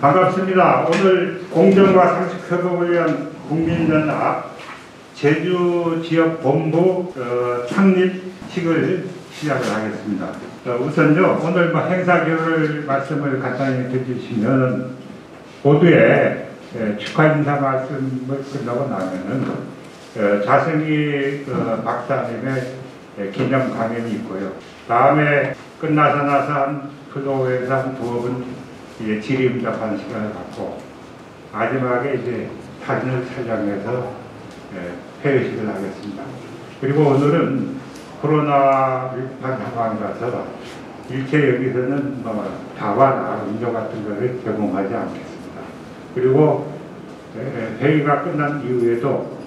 반갑습니다. 오늘 공정과 상식 회복을 위한 국민연합 제주지역본부 창립식을 시작을 하겠습니다. 우선요, 오늘 행사 개요를 말씀을 간단히 해주시면 모두의 축하 인사 말씀을 끝나고 나면은 자승희 박사님의 기념 강연이 있고요. 다음에 끝나서 나서 한 프로에서 한 두어 분 질의응답하는 시간을 갖고 마지막에 이제 사진을 촬영해서 폐회식을 하겠습니다. 그리고 오늘은 코로나 위급한 상황이라서 일체 여기서는 다과나 음료 같은 것을 제공하지 않겠습니다. 그리고 회의가 끝난 이후에도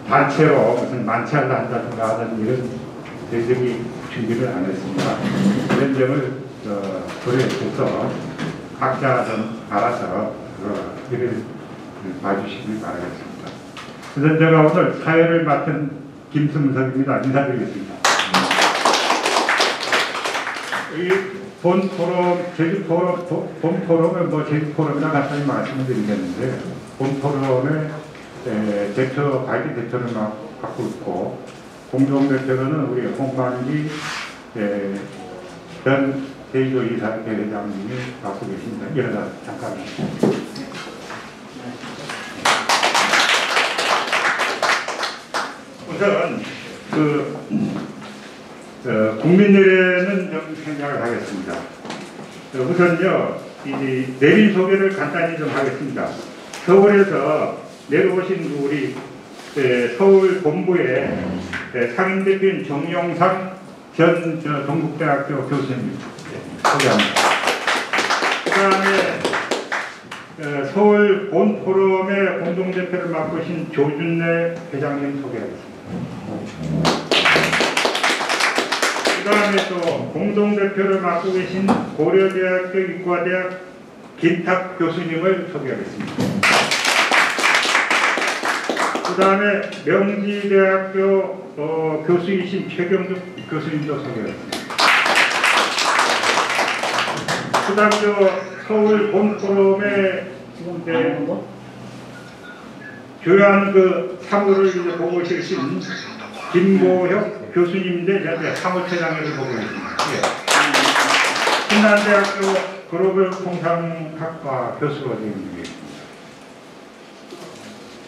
단체로 무슨 만찬을 한다든가 하는 이런 저희들이 준비를 안 했습니다. 이런 점을 고려해서 각자 좀 알아서 일을 봐주시길 바라겠습니다. 우선 제가 오늘 사회를 맡은 김승석입니다. 인사드리겠습니다. 이 본 포럼, 제주 포럼, 본 포럼은 제주 포럼이나 간단히 말씀을 드리겠는데, 본 포럼의 대표, 발기 대표를 맡고 있고, 공동대표로는 우리 홍만기 전 제주도이사 대회장님이 맡고 계십니다. 일어나 잠깐. 우선 국민들에는 좀 생각을 하겠습니다. 우선요, 이 내린 소개를 간단히 좀 하겠습니다. 서울에서 내려오신 우리 서울 본부의 상임대표인 정용상 전 동국대학교 교수님 소개합니다. 그 다음에 서울 본포럼의 공동대표를 맡고 계신 조준래 회장님 소개하겠습니다. 그 다음에 또 공동대표를 맡고 계신 고려대학교 이과대학 김탁 교수님을 소개하겠습니다. 그 다음에 명지대학교 교수이신 최경숙 교수님도 소개하겠습니다. 그 다음 서울 본포럼의 교양 사무를 보고 계신 김모혁 교수님인데 제가 사무처장을 보고 있습니다. 신한대학교 글로벌 통상학과 교수로 되어 있습니다.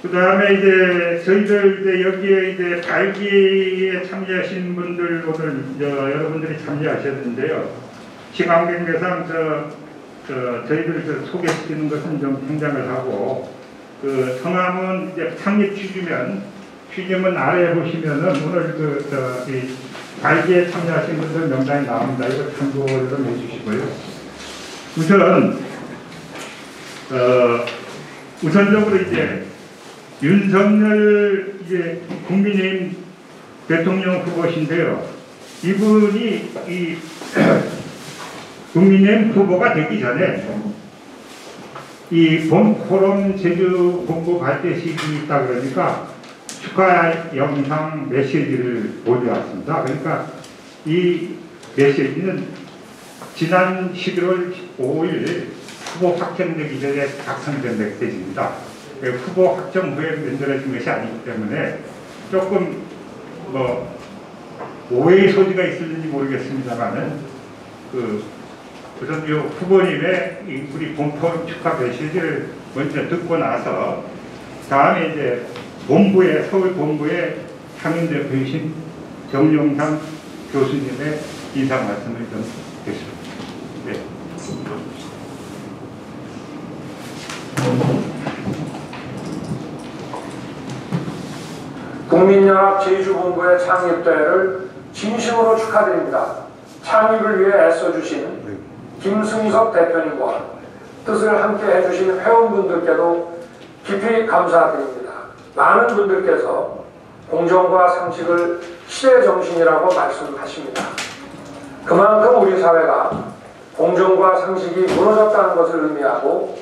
그 다음에 이제 저희들 여기에 발기에 참여하신 분들 오늘 여러분들이 참여하셨는데요. 시간 관계상 저희들 소개시키는 것은 좀 생략을 하고 성함은 이제 창립 취지문 아래에 보시면은 오늘 이 발기에 참여하신 분들 명단이 나옵니다. 이거 참고를 좀 해주시고요. 우선적으로 이제 윤석열 국민의힘 대통령 후보신데요. 이분이 이 국민의힘 후보가 되기 전에 이 본포럼 제주 본부 발대식이 있다 그러니까 축하 영상 메시지를 보내왔습니다. 그러니까 이 메시지는 지난 11월 5일 후보 확정되기 전에 작성된 메시지입니다. 후보 확정 후에 만들어진 것이 아니기 때문에 조금 오해의 소지가 있을지 모르겠습니다만은 우선 이 후보님의 우리 본포럼 축하 메시지를 먼저 듣고 나서 다음에 이제 서울 본부의 상임대표이신 정용상 교수님의 인사 말씀을 좀 드리겠습니다. 네. 국민연합 제주본부의 창립대회를 진심으로 축하드립니다. 창립을 위해 애써주신 김승석 대표님과 뜻을 함께 해주신 회원분들께도 깊이 감사드립니다. 많은 분들께서 공정과 상식을 시대정신이라고 말씀하십니다. 그만큼 우리 사회가 공정과 상식이 무너졌다는 것을 의미하고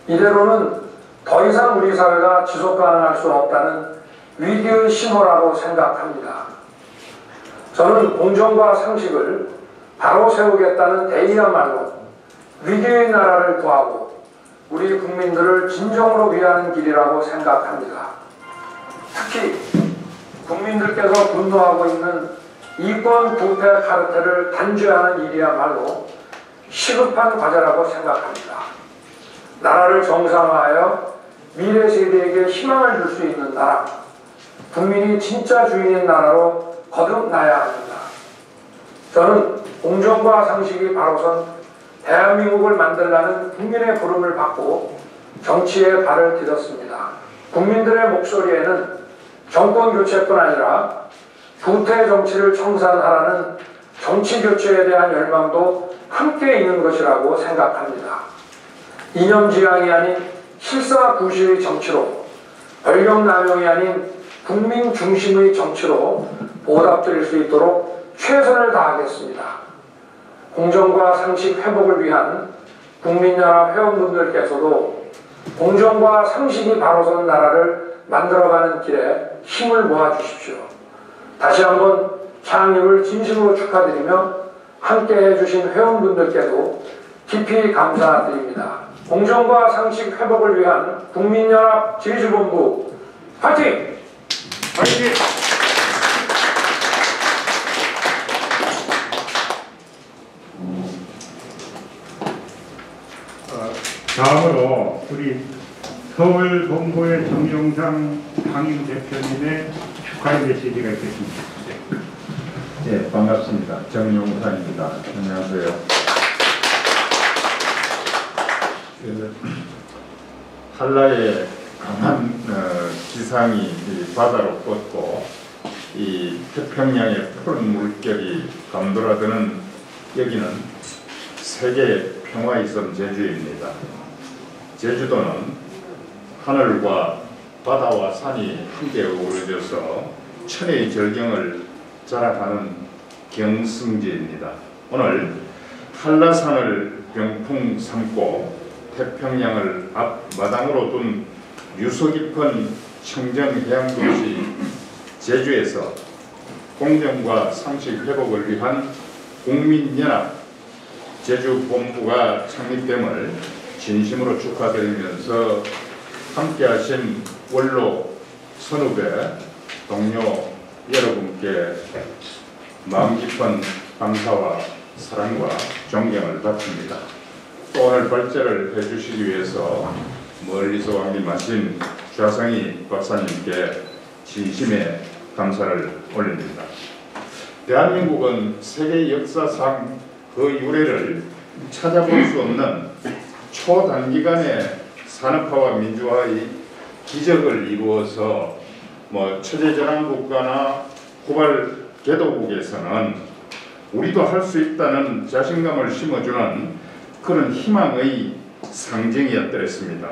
이대로는 더 이상 우리 사회가 지속 가능할 수 없다는 위기의 신호라고 생각합니다. 저는 공정과 상식을 바로 세우겠다는 대의야말로 위기의 나라를 구하고 우리 국민들을 진정으로 위하는 길이라고 생각합니다. 특히 국민들께서 분노하고 있는 이권 부패 카르텔을 단죄하는 일이야말로 시급한 과제라고 생각합니다. 나라를 정상화하여 미래 세대에게 희망을 줄 수 있는 나라, 국민이 진짜 주인인 나라로 거듭나야 합니다. 저는 공정과 상식이 바로선 대한민국을 만들라는 국민의 부름을 받고 정치에 발을 디뎠습니다. 국민들의 목소리에는 정권 교체뿐 아니라 부패 정치를 청산하라는 정치 교체에 대한 열망도 함께 있는 것이라고 생각합니다. 이념지향이 아닌 실사구시의 정치로, 권력남용이 아닌 국민 중심의 정치로 보답드릴 수 있도록 최선을 다하겠습니다. 공정과 상식 회복을 위한 국민연합 회원분들께서도 공정과 상식이 바로선 나라를 만들어가는 길에 힘을 모아주십시오. 다시 한번 창립을 진심으로 축하드리며 함께 해주신 회원분들께도 깊이 감사드립니다. 공정과 상식 회복을 위한 국민연합 제주본부 파이팅! 파이팅! 다음으로 우리 서울 본부의 정영상 당임 대표님의 축하의 메시지가 있겠습니다. 네, 반갑습니다. 정용상입니다. 안녕하세요. 한라의 강한 기상이 바다로 뻗고 이 태평양의 푸른 물결이 감돌아드는 여기는 세계의 평화의 섬 제주입니다. 제주도는 하늘과 바다와 산이 함께 어우러져서 천혜의 절경을 자랑하는 경승지입니다. 오늘 한라산을 병풍 삼고 태평양을 앞마당으로 둔 유서 깊은 청정해양도시 제주에서 공정과 상식 회복을 위한 국민연합 제주본부가 창립됨을 진심으로 축하드리면서 함께하신 원로 선후배 동료 여러분께 마음 깊은 감사와 사랑과 존경을 바칩니다. 또 오늘 발제를 해주시기 위해서 멀리서 왕림하신 좌성희 박사님께 진심의 감사를 올립니다. 대한민국은 세계 역사상 그 유래를 찾아볼 수 없는 초단기간의 산업화와 민주화의 기적을 이루어서 체제전환국가나 후발 개도국에서는 우리도 할 수 있다는 자신감을 심어주는 그런 희망의 상징이었더랬습니다.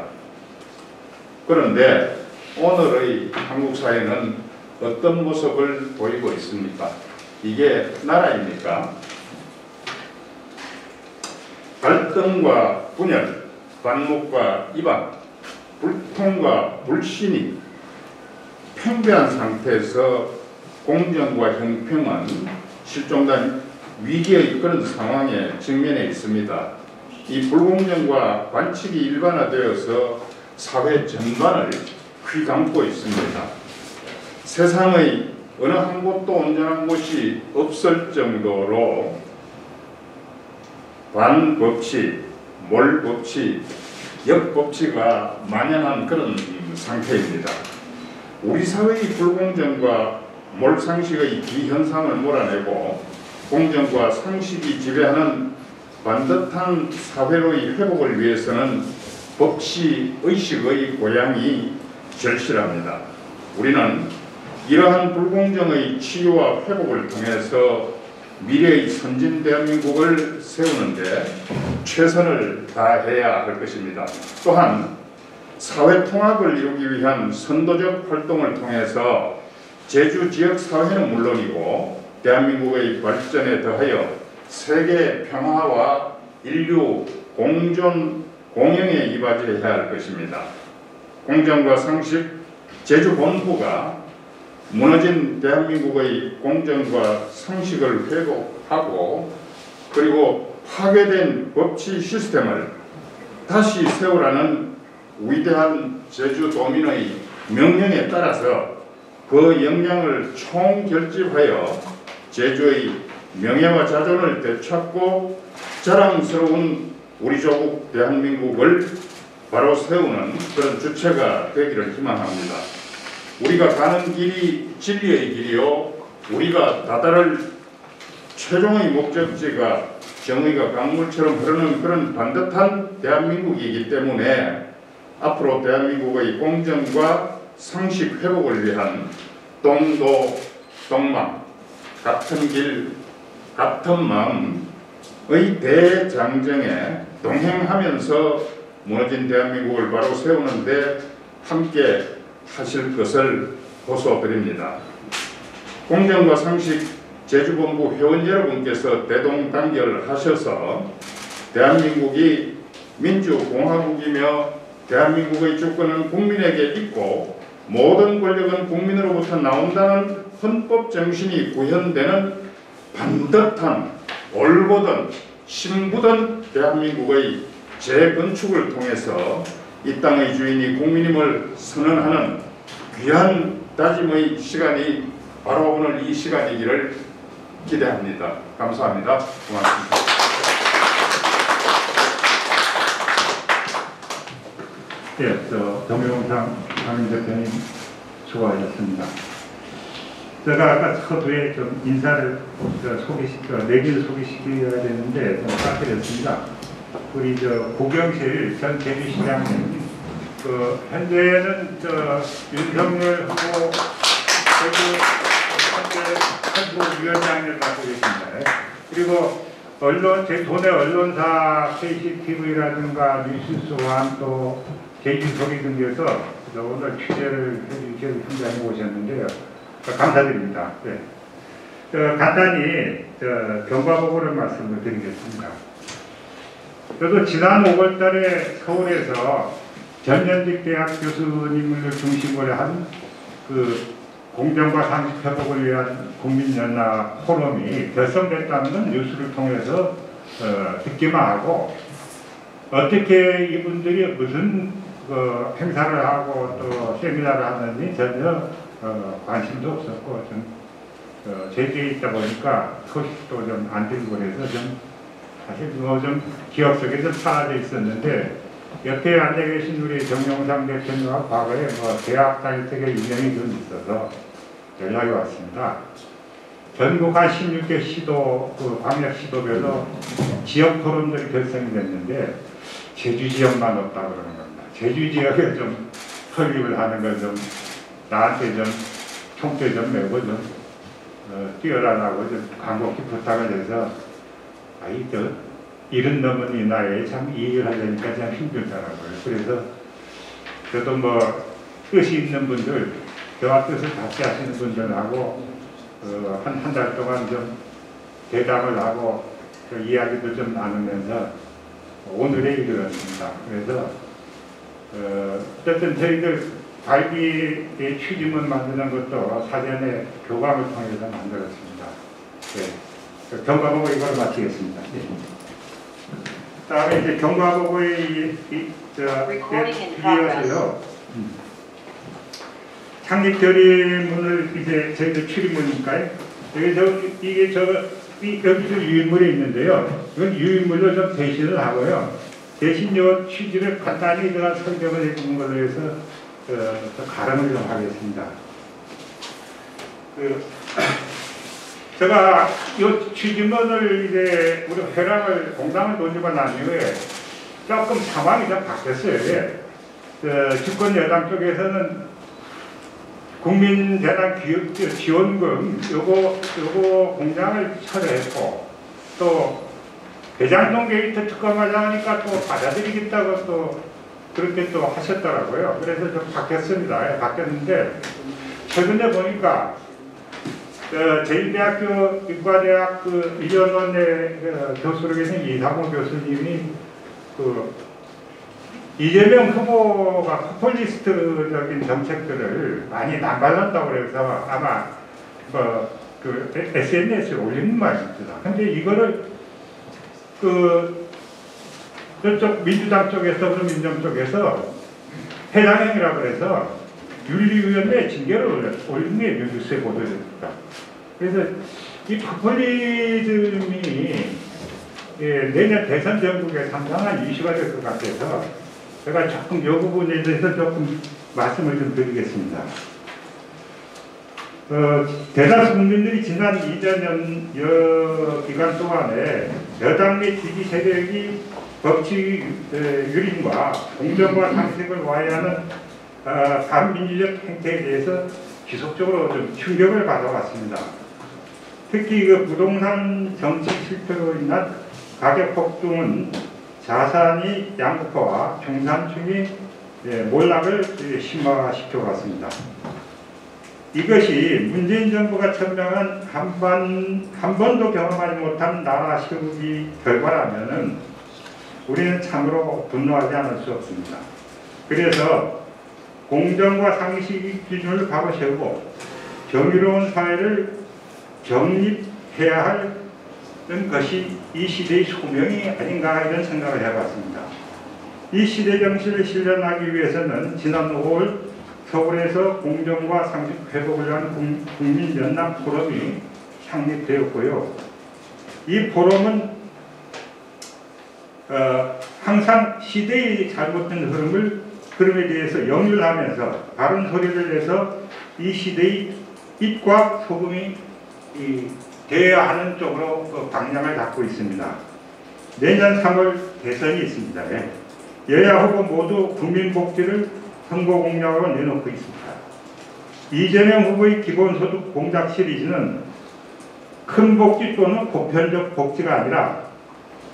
그런데 오늘의 한국 사회는 어떤 모습을 보이고 있습니까? 이게 나라입니까? 갈등과 분열, 반목과 이반, 불통과 불신이 팽배한 상태에서 공정과 형평은 실종된 위기의 그런 상황에 직면해 있습니다. 이 불공정과 관측이 일반화되어서 사회 전반을 휘감고 있습니다. 세상의 어느 한 곳도 온전한 곳이 없을 정도로 반법치, 몰법치, 역법치가 만연한 그런 상태입니다. 우리 사회의 불공정과 몰상식의 비현상을 몰아내고 공정과 상식이 지배하는 반듯한 사회로의 회복을 위해서는 법치 의식의 고양이 절실합니다. 우리는 이러한 불공정의 치유와 회복을 통해서 미래의 선진 대한민국을 세우는데 최선을 다해야 할 것입니다. 또한 사회 통합을 이루기 위한 선도적 활동을 통해서 제주 지역 사회는 물론이고 대한민국의 발전에 더하여 세계 평화와 인류 공존 공영에 이바지해야 할 것입니다. 공정과 상식 제주 본부가 무너진 대한민국의 공정과 상식을 회복하고 그리고 파괴된 법치 시스템을 다시 세우라는 위대한 제주도민의 명령에 따라서 그 역량을 총결집하여 제주의 명예와 자존을 되찾고 자랑스러운 우리 조국 대한민국을 바로 세우는 그런 주체가 되기를 희망합니다. 우리가 가는 길이 진리의 길이요, 우리가 다다를 최종의 목적지가 정의가 강물처럼 흐르는 그런 반듯한 대한민국이기 때문에 앞으로 대한민국의 공정과 상식 회복을 위한 동도 동망, 같은 길 같은 마음의 대장정에 동행하면서 무너진 대한민국을 바로 세우는데 함께 하실 것을 호소드립니다. 공정과 상식 제주본부 회원 여러분께서 대동단결하셔서 대한민국이 민주공화국이며 대한민국의 주권은 국민에게 있고 모든 권력은 국민으로부터 나온다는 헌법 정신이 구현되는 반듯한 올곧은 신부던 대한민국의 재건축을 통해서 이 땅의 주인이 국민임을 선언하는 귀한 다짐의 시간이 바로 오늘 이 시간이기를 기대합니다. 감사합니다. 고맙습니다. 네, 정용상 상임대표님 수고하셨습니다. 제가 아까 서두에 좀 인사를 내기를 소개시켜야 되는데 좀 빠뜨렸습니다. 우리 고경실 전 제주시장님, 현재는 윤석열 후보 현무위원장을 맡고 계십니다. 그리고 도내 언론사 KCTV라든가 뉴스소환 또 제주소리 등에서 오늘 취재를 해주셔서 현장에 오셨는데요. 감사드립니다. 네. 간단히 경과보고를 말씀을 드리겠습니다. 저도 지난 5월달에 서울에서 전현직 대학 교수님을 중심으로 한 공정과 상식 회복을 위한 국민연합 포럼이 결성됐다는 건 뉴스를 통해서 듣기만 하고 어떻게 이분들이 무슨 행사를 하고 또 세미나를 하는지 전혀 관심도 없었고 제주에 있다 보니까 소식도 좀 안 들고 그래서 사실 좀 기억 속에 좀 사라져 있었는데 옆에 앉아 계신 우리 정용상 대표님과 과거에 대학 다닐 때가 인연이 좀 있어서 연락이 왔습니다. 전국 한 16개 시도, 광역 시도별로 지역 토론들이 결성이 됐는데 제주 지역만 없다고 그러는 겁니다. 제주 지역에 좀 설립을 하는 걸 좀 나한테 좀 총대 좀 메고 좀 뛰어라라고 좀 간곡히 부탁을 해서 이른 넘은 이 나이에 참 이 일을 하려니까 참 힘들더라고요. 그래서 저도 뜻이 있는 분들, 저와 뜻을 같이 하시는 분들하고 한 달 동안 좀 대담을 하고 이야기도 좀 나누면서 오늘에 이르렀습니다. 그래서 어쨌든 저희들 발기의 취지문 만드는 것도 사전에 교감을 통해서 만들었습니다. 네. 경과보고 이걸 마치겠습니다. 네. 다음에 이제 경과보고에 이어서요. 창립 결의문을 이제 저희들 출입문이니까요. 여기서 유인물이 있는데요. 이건 유인물로 좀 대신을 하고요. 대신 요 취지를 간단히 제가 설명을 해주는 걸로 해서 가름을 좀 하겠습니다. 제가 이 취지문을 이제 우리 회랑을 공당을 돌리고 난 이후에 조금 상황이 좀 바뀌었어요. 집권 여당 쪽에서는 국민재단 지원금 요거 공장을 철회했고 또 대장동 게이트 특검하자 하니까 또 받아들이겠다고 또 그렇게 또 하셨더라고요. 그래서 좀 바뀌었습니다. 바뀌었는데 최근에 보니까 제1대학교 인과대학 위원원의 교수로 계신 이상호 교수님이 이재명 후보가 포퓰리스트적인 정책들을 많이 남발한다고 그래서 아마 SNS에 올리는 말입니다. 근데 이거를 저쪽 민주당 쪽에서, 더불어민주당 쪽에서 해당행위라고 해서 윤리위원회에 징계를 올린 게 뉴스에 보도됐습니다. 그래서 이 포퓰리즘이 내년 대선 전국에 상당한 이슈가 될 것 같아서 제가 조금 이 부분에 대해서 조금 말씀을 좀 드리겠습니다. 대다수 국민들이 지난 2년 기간 동안에 여당 및 지지 세력이 법치 유린과 공정과 상식을 와해하는 반민주적 행태에 대해서 지속적으로 좀 충격을 받아왔습니다. 특히 부동산 정치 실패로 인한 가격 폭등은 자산이 양극화와 중산층이 몰락을 심화시켜 왔습니다. 이것이 문재인 정부가 천명한 한 번도 경험하지 못한 나라 시국이 결과라면은 우리는 참으로 분노하지 않을 수 없습니다. 그래서 공정과 상식 기준을 바로 세우고 정의로운 사회를 정립해야 하는 것이 이 시대의 소명이 아닌가 이런 생각을 해봤습니다. 이 시대 정신을 실현하기 위해서는 지난 5월 서울에서 공정과 상식 회복을 위한 국민 연합 포럼이 창립되었고요. 이 포럼은 항상 시대의 잘못된 흐름에 대해서 역류하면서 바른 소리를 내서 이 시대의 빛과 소금이 되어야 하는 쪽으로 방향을 잡고 있습니다. 내년 3월 대선이 있습니다. 여야 후보 모두 국민복지를 선거 공약으로 내놓고 있습니다. 이재명 후보의 기본소득 공작 시리즈는 큰 복지 또는 보편적 복지가 아니라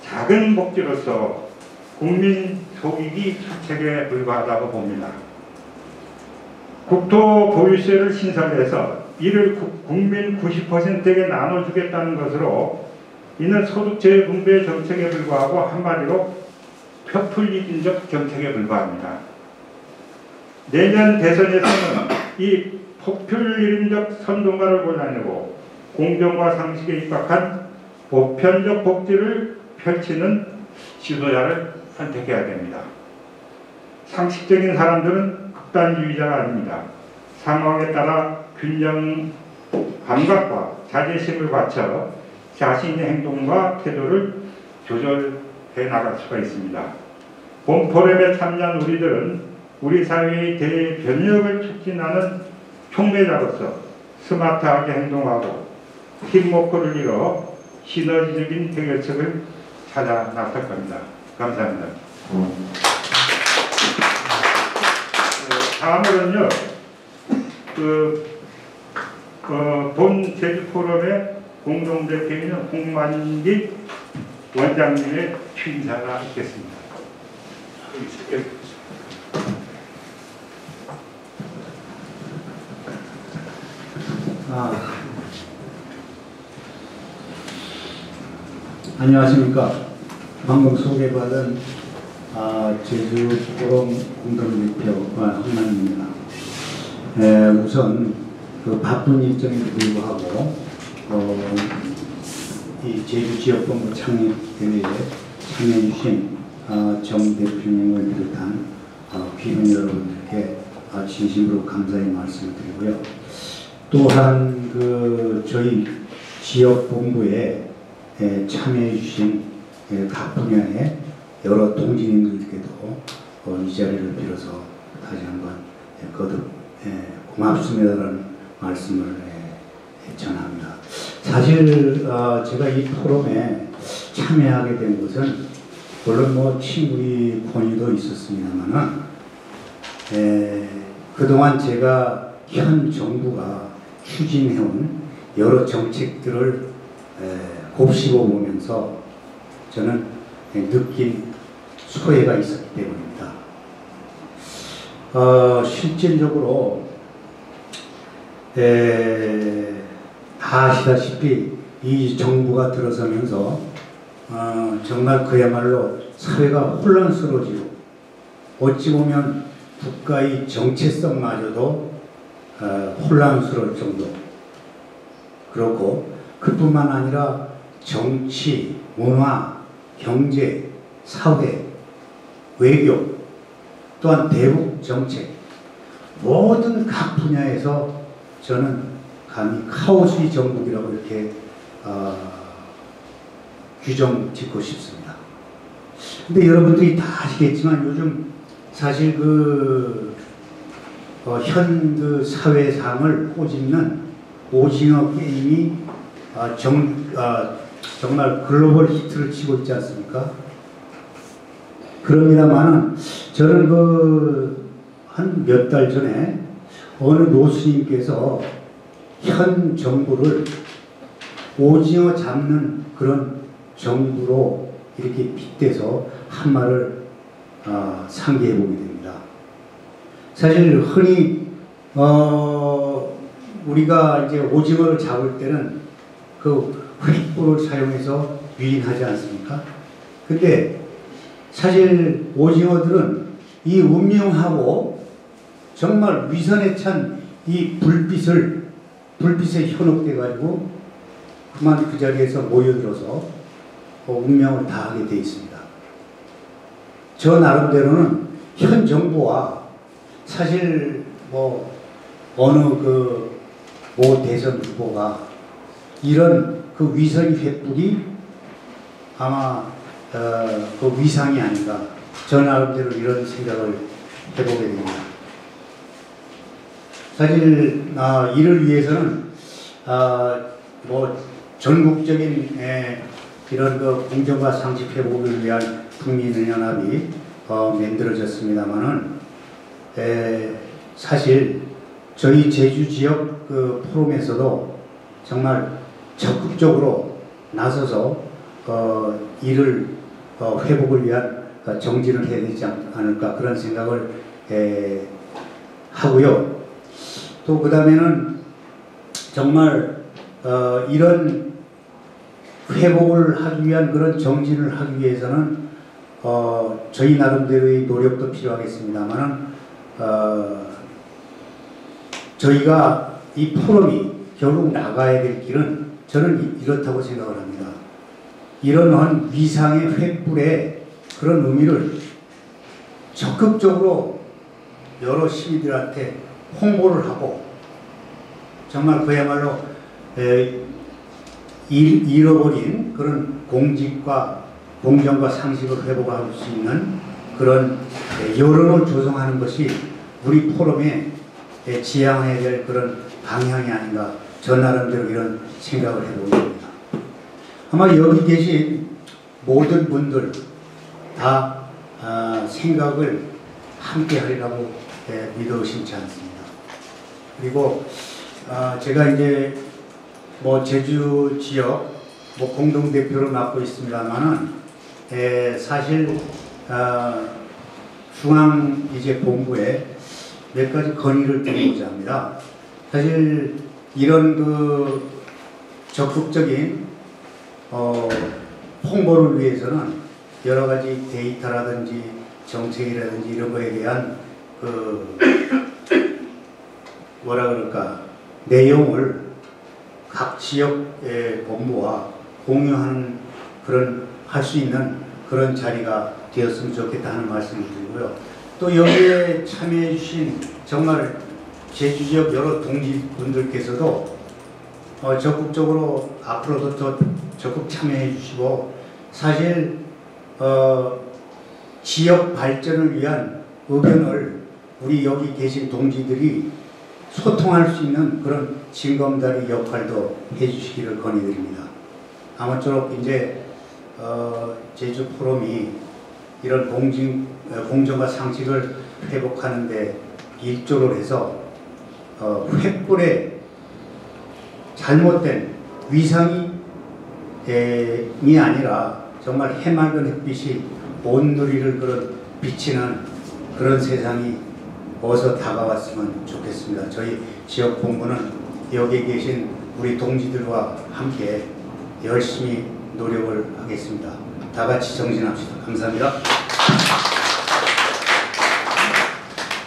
작은 복지로서 국민 속이기 수책에 불과하다고 봅니다. 국토 보유세를 신설해서 이를 국민 90%에게 나눠주겠다는 것으로 이는 소득 재분배 정책에 불과하고 한마디로 포퓰리즘적 정책에 불과합니다. 내년 대선에서는 이 포퓰리즘적 선동가를 골라내고 공정과 상식에 입각한 보편적 복지를 펼치는 지도자를 선택해야 됩니다. 상식적인 사람들은 극단주의자가 아닙니다. 상황에 따라 균형 감각과 자제심을 갖춰 자신의 행동과 태도를 조절해 나갈 수가 있습니다. 본 포럼에 참여한 우리들은 우리 사회의 대변혁을 촉진하는 촉매자로서 스마트하게 행동하고 팀워크를 이뤄 시너지적인 해결책을 찾아 나설 겁니다. 감사합니다. 다음으로는요, 본 제주포럼의 공동대표인 홍만기 원장님의 취임사가 있겠습니다. 안녕하십니까. 방금 소개받은 제주포럼 공동대표 홍만기입니다. 우선 바쁜 일정에도 불구하고 이 제주지역본부 창립대회에 참여해주신 정 대표님을 비롯한 귀빈 여러분들께 진심으로 감사의 말씀을 드리고요. 또한 저희 지역본부에 참여해주신 각 분야의 여러 동지님들께도 이 자리를 빌어서 다시 한번 거듭 고맙습니다라는 말씀을 전합니다. 사실 제가 이 포럼에 참여하게 된 것은 물론 친구의 권유도 있었습니다만은 그동안 제가 현 정부가 추진해온 여러 정책들을 곱씹어 보면서 저는 느낀 소외가 있었기 때문입니다. 실질적으로 다 아시다시피 이 정부가 들어서면서 정말 그야말로 사회가 혼란스러워지고 어찌 보면 국가의 정체성마저도 혼란스러울 정도. 그렇고 그뿐만 아니라 정치, 문화, 경제, 사회, 외교, 또한 대북 정책 모든 각 분야에서 저는 감히 카오스의 정국이라고 이렇게 규정 짓고 싶습니다. 근데 여러분들이 다 아시겠지만 요즘 사실 현 사회상을 꼬집는 오징어 게임이 정말 글로벌 히트를 치고 있지 않습니까? 그럽니다만은 저는 한 몇 달 전에 어느 노스님께서 현 정부를 오징어 잡는 그런 정부로 이렇게 빗대서 한 말을 상기해 보게 됩니다. 사실 흔히 우리가 이제 오징어를 잡을 때는 그 횃불을 사용해서 유인하지 않습니까? 근데 사실 오징어들은 이 운명하고 정말 위선에 찬 이 불빛에 현혹돼 가지고 그만 그 자리에서 모여들어서 운명을 다하게 되어 있습니다. 저 나름대로는 현 정부와 사실 어느 모 대선 후보가 이런 그 위선의 횃불이 아마 그 위상이 아닌가, 저 나름대로 이런 생각을 해보게 됩니다. 사실 이를 위해서는 전국적인 이런 공정과 상식 회복을 위한 국민연합이 만들어졌습니다만은 사실 저희 제주 지역 포럼에서도 정말 적극적으로 나서서 이를 회복을 위한 정진을 해야 되지 않을까 그런 생각을 하고요. 또 그 다음에는 정말 이런 회복을 하기 위한 그런 정진을 하기 위해서는 저희 나름대로의 노력도 필요하겠습니다만 저희가 이 포럼이 결국 나가야 될 길은 저는 이렇다고 생각을 합니다. 이런 위상의 횃불의 그런 의미를 적극적으로 여러 시민들한테 홍보를 하고 정말 그야말로 잃어버린 그런 공직과 공정과 상식을 회복할 수 있는 그런 여론을 조성하는 것이 우리 포럼에 지향해야 될 그런 방향이 아닌가, 저 나름대로 이런 생각을 해보고 있습니다. 아마 여기 계신 모든 분들 다 생각을 함께 하리라고 믿어 의심치 않습니다. 그리고 제가 이제 제주 지역 공동대표를 맡고 있습니다만은 사실 중앙 이제 본부에 몇 가지 건의를 드리고자 합니다. 사실 이런 적극적인 홍보를 위해서는 여러 가지 데이터라든지 정책이라든지 이런 거에 대한 내용을 각 지역의 본부와 공유하는 할 수 있는 그런 자리가 되었으면 좋겠다 하는 말씀을 드리고요. 또 여기에 참여해 주신 정말 제주 지역 여러 동지분들께서도 적극적으로 앞으로도 더 적극 참여해 주시고 사실 지역 발전을 위한 의견을 우리 여기 계신 동지들이 소통할 수 있는 그런 징검다리 역할도 해주시기를 건의드립니다. 아무쪼록 이제 제주 포럼이 이런 공정과 상식을 회복하는 데 일조를 해서 횃불의 잘못된 위상이 아니라 정말 해맑은 햇빛이 온 누리를 비치는 그런 세상이 어서 다가왔으면 좋겠습니다. 저희 지역 본부는 여기에 계신 우리 동지들과 함께 열심히 노력을 하겠습니다. 다 같이 정진합시다. 감사합니다.